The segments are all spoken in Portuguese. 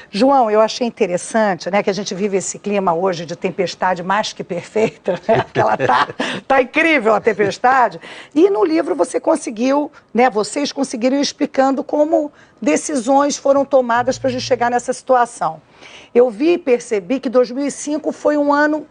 João, eu achei interessante, né, que a gente vive esse clima hoje de tempestade mais que perfeita, né, porque ela tá incrível a tempestade, e no livro você conseguiu, né, vocês conseguiram ir explicando como decisões foram tomadas para a gente chegar nessa situação. Eu vi e percebi que 2005 foi um ano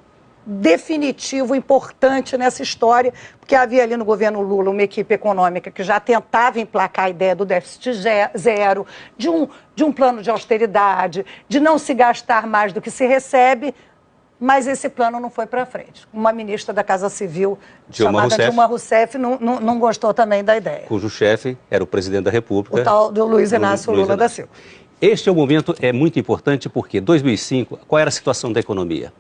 definitivo, importante nessa história, porque havia ali no governo Lula uma equipe econômica que já tentava emplacar a ideia do déficit zero, de um plano de austeridade, de não se gastar mais do que se recebe, mas esse plano não foi para frente. Uma ministra da Casa Civil, chamada Dilma Rousseff, não gostou também da ideia. Cujo chefe era o presidente da República. O tal do Luiz Inácio Lula da Silva. Este é um momento muito importante porque, em 2005, qual era a situação da economia?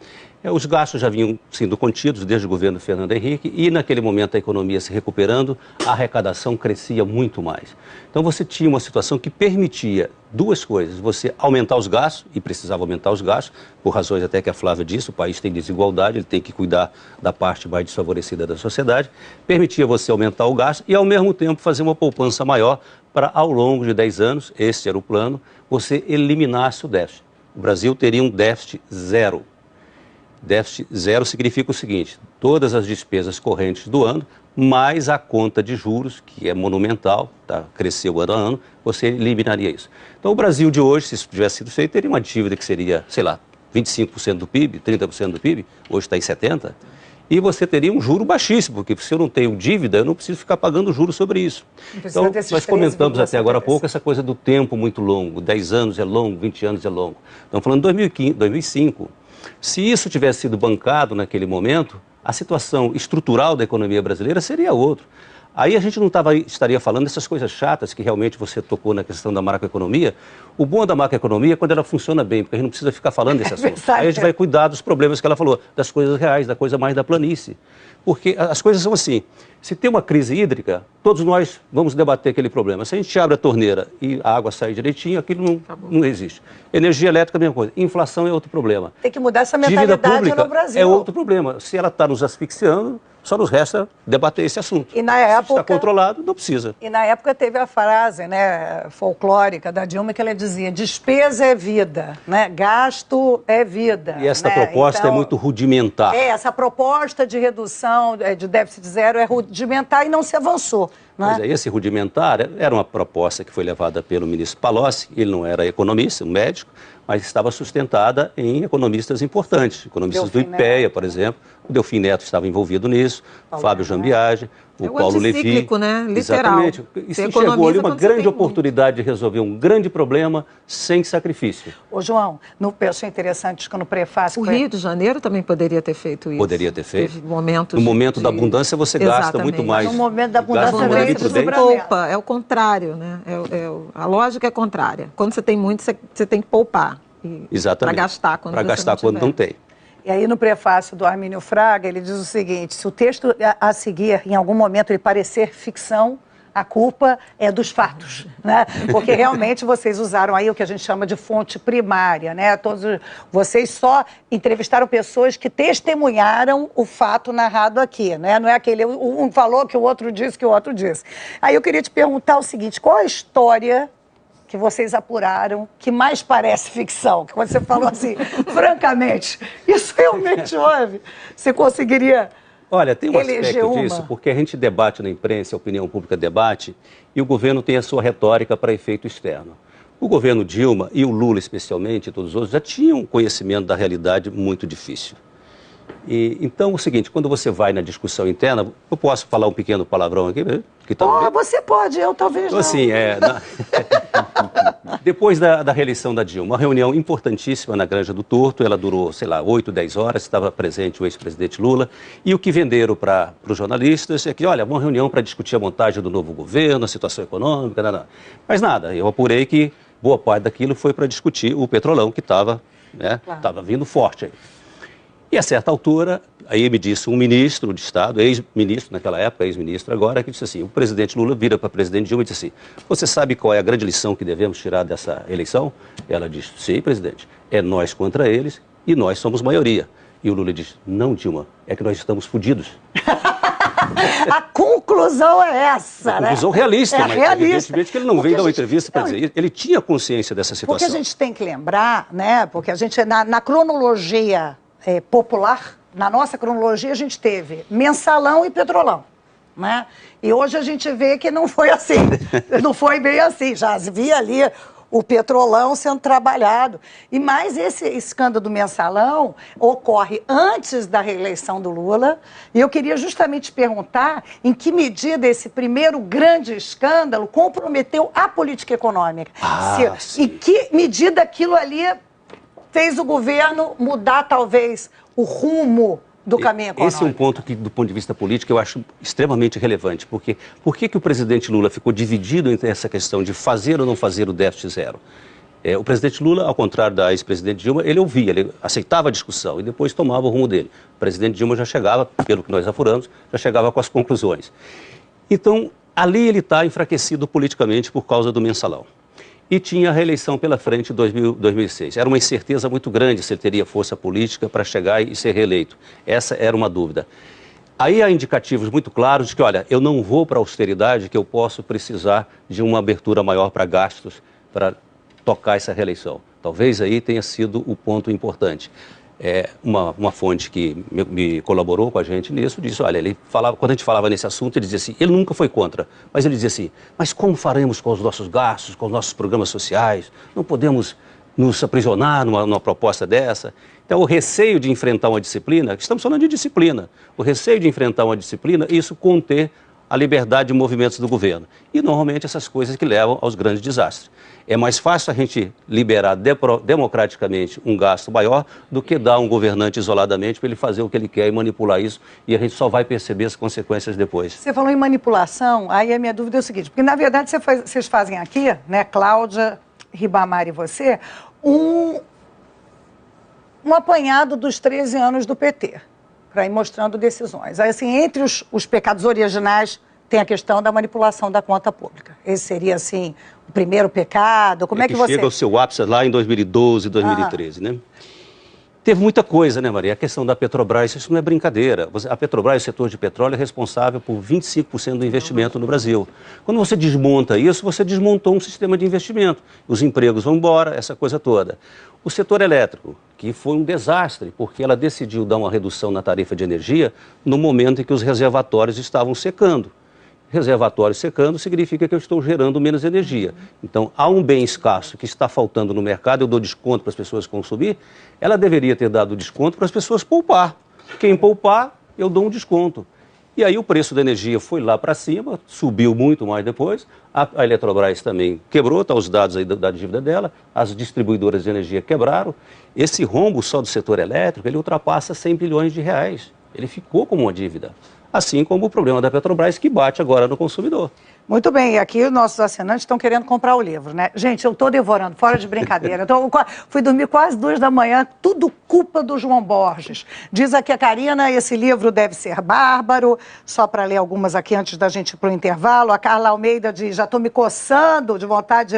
Os gastos já vinham sendo contidos desde o governo Fernando Henrique e, naquele momento, a economia se recuperando, a arrecadação crescia muito mais. Então, você tinha uma situação que permitia duas coisas. Você aumentar os gastos, e precisava aumentar os gastos, por razões até que a Flávia disse, o país tem desigualdade, ele tem que cuidar da parte mais desfavorecida da sociedade. Permitia você aumentar o gasto e, ao mesmo tempo, fazer uma poupança maior para, ao longo de 10 anos, esse era o plano, você eliminasse o déficit. O Brasil teria um déficit zero. Déficit zero significa o seguinte: todas as despesas correntes do ano, mais a conta de juros, que é monumental, tá, cresceu ano a ano, você eliminaria isso. Então, o Brasil de hoje, se isso tivesse sido feito, teria uma dívida que seria, sei lá, 25% do PIB, 30% do PIB, hoje está em 70%, e você teria um juro baixíssimo, porque se eu não tenho dívida, eu não preciso ficar pagando juros sobre isso. Então, nós comentamos até agora há pouco essa coisa do tempo muito longo, 10 anos é longo, 20 anos é longo. Estamos falando de 2005. Se isso tivesse sido bancado naquele momento, a situação estrutural da economia brasileira seria outra. Aí a gente não estaria falando dessas coisas chatas que realmente você tocou na questão da macroeconomia. O bom da macroeconomia é quando ela funciona bem, porque a gente não precisa ficar falando desse assunto. Aí a gente vai cuidar dos problemas que ela falou, das coisas reais, da coisa mais da planície. Porque as coisas são assim, se tem uma crise hídrica, todos nós vamos debater aquele problema. Se a gente abre a torneira e a água sai direitinho, aquilo não existe. Energia elétrica é a mesma coisa. Inflação é outro problema. Tem que mudar essa mentalidade Dívida pública no Brasil. É outro problema. Se ela está nos asfixiando, só nos resta debater esse assunto. E na época, se está controlado, não precisa. E na época teve a frase, né, folclórica da Dilma, que ela dizia, despesa é vida, né, gasto é vida. E esta né? proposta então, é muito rudimentar. Essa proposta de redução de déficit zero é rudimentar e não se avançou. Né? Pois é, esse rudimentar era uma proposta que foi levada pelo ministro Palocci, ele não era economista, um médico, mas estava sustentada em economistas importantes, economistas do IPEA, por exemplo. O Delfim Neto estava envolvido nisso, Fábio Jambiage, o Paulo Levi. Né? Literal. Exatamente. E se enxergou ali uma grande oportunidade de resolver um grande problema sem sacrifício. Ô, João, eu achei interessante que no prefácio... O Rio de Janeiro também poderia ter feito isso. Poderia ter feito. Teve momentos no momento da abundância você gasta muito mais. No momento da abundância você poupa, é o contrário, né? A lógica é contrária. Quando você tem muito, você tem que poupar. Exatamente. Para gastar quando não tem. E aí, no prefácio do Armínio Fraga, ele diz o seguinte, se o texto a seguir, em algum momento, ele parecer ficção, a culpa é dos fatos, né? Porque realmente vocês usaram aí o que a gente chama de fonte primária, né? Vocês só entrevistaram pessoas que testemunharam o fato narrado aqui, né? Não é aquele, um falou que o outro disse que o outro disse. Aí eu queria te perguntar o seguinte, qual a história que vocês apuraram, que mais parece ficção? Que quando você falou assim, francamente, isso realmente houve? Você conseguiria... Olha, tem um aspecto disso, porque a gente debate na imprensa, a opinião pública debate, e o governo tem a sua retórica para efeito externo. O governo Dilma, e o Lula especialmente, e todos os outros, já tinham conhecimento da realidade muito difícil. Então, é o seguinte, quando você vai na discussão interna, eu posso falar um pequeno palavrão aqui? Você pode, eu talvez não. Assim, depois da reeleição da Dilma, uma reunião importantíssima na Granja do Torto, ela durou, sei lá, 8, 10 horas, estava presente o ex-presidente Lula, e o que venderam para os jornalistas é que, olha, uma reunião para discutir a montagem do novo governo, a situação econômica, nada. Mas nada, eu apurei que boa parte daquilo foi para discutir o petrolão, que estava vindo forte aí. E a certa altura, aí me disse um ministro de Estado, ex-ministro naquela época, ex-ministro agora, que disse assim, o presidente Lula vira para a presidente Dilma e disse assim, você sabe qual é a grande lição que devemos tirar dessa eleição? Ela disse, sim, presidente, é nós contra eles e nós somos maioria. E o Lula disse, não, Dilma, é que nós estamos fodidos. A conclusão é essa, né? Conclusão realista, mas realista. evidentemente que ele não veio dar uma entrevista para dizer. Ele tinha consciência dessa situação. Porque a gente tem que lembrar, né? Porque a gente, na cronologia popular, na nossa cronologia, a gente teve Mensalão e Petrolão, né? E hoje a gente vê que não foi assim, não foi bem assim. Já havia ali o Petrolão sendo trabalhado. E mais esse escândalo do Mensalão ocorre antes da reeleição do Lula. E eu queria justamente perguntar em que medida esse primeiro grande escândalo comprometeu a política econômica. Em que medida aquilo ali fez o governo mudar, talvez, o rumo do caminho econômico. Esse é um ponto que, do ponto de vista político, eu acho extremamente relevante. Porque por que o presidente Lula ficou dividido entre essa questão de fazer ou não fazer o déficit zero? O presidente Lula, ao contrário da ex-presidente Dilma, ele ouvia, ele aceitava a discussão e depois tomava o rumo dele. O presidente Dilma já chegava, pelo que nós apuramos, já chegava com as conclusões. Então, ali ele está enfraquecido politicamente por causa do Mensalão. E tinha a reeleição pela frente em 2006. Era uma incerteza muito grande se ele teria força política para chegar e ser reeleito. Essa era uma dúvida. Aí há indicativos muito claros de que, olha, eu não vou para a austeridade, que eu posso precisar de uma abertura maior para gastos para tocar essa reeleição. Talvez aí tenha sido o ponto importante. Uma fonte que me colaborou com a gente nisso disse, olha, ele falava, quando a gente falava nesse assunto, ele dizia assim, ele nunca foi contra, mas ele dizia assim, mas como faremos com os nossos gastos, com os nossos programas sociais? Não podemos nos aprisionar numa proposta dessa? Então, o receio de enfrentar uma disciplina, estamos falando de disciplina, o receio de enfrentar uma disciplina, isso conter a liberdade de movimentos do governo. E, normalmente, essas coisas que levam aos grandes desastres. É mais fácil a gente liberar democraticamente um gasto maior do que dar a um governante isoladamente para ele fazer o que ele quer e manipular isso, e a gente só vai perceber as consequências depois. Você falou em manipulação, aí a minha dúvida é o seguinte, porque, na verdade, vocês fazem aqui, né, Cláudia, Ribamar e você, um apanhado dos 13 anos do PT, para ir mostrando decisões. Aí, assim, entre os pecados originais, tem a questão da manipulação da conta pública. Esse seria, assim, o primeiro pecado? Como é que você... chega ao seu ápice lá em 2012, 2013, né? Teve muita coisa, né, Maria? A questão da Petrobras, isso não é brincadeira. A Petrobras, o setor de petróleo, é responsável por 25% do investimento no Brasil. Quando você desmonta isso, você desmontou um sistema de investimento. Os empregos vão embora, essa coisa toda. O setor elétrico, que foi um desastre, porque ela decidiu dar uma redução na tarifa de energia no momento em que os reservatórios estavam secando. Reservatório secando significa que eu estou gerando menos energia. Então, há um bem escasso que está faltando no mercado, eu dou desconto para as pessoas consumir, ela deveria ter dado desconto para as pessoas poupar. Quem poupar, eu dou um desconto. E aí o preço da energia foi lá para cima, subiu muito mais depois, a Eletrobras também quebrou, está os dados aí da dívida dela, as distribuidoras de energia quebraram. Esse rombo só do setor elétrico, ele ultrapassa 100 bilhões de reais. Ele ficou como uma dívida. Assim como o problema da Petrobras, que bate agora no consumidor. Muito bem, e aqui os nossos assinantes estão querendo comprar o livro, né? Gente, eu estou devorando, fora de brincadeira. Então, fui dormir quase 2 da manhã, tudo culpa do João Borges. Diz aqui a Karina, esse livro deve ser bárbaro, só para ler algumas aqui antes da gente ir para o intervalo. A Carla Almeida diz, já estou me coçando de vontade de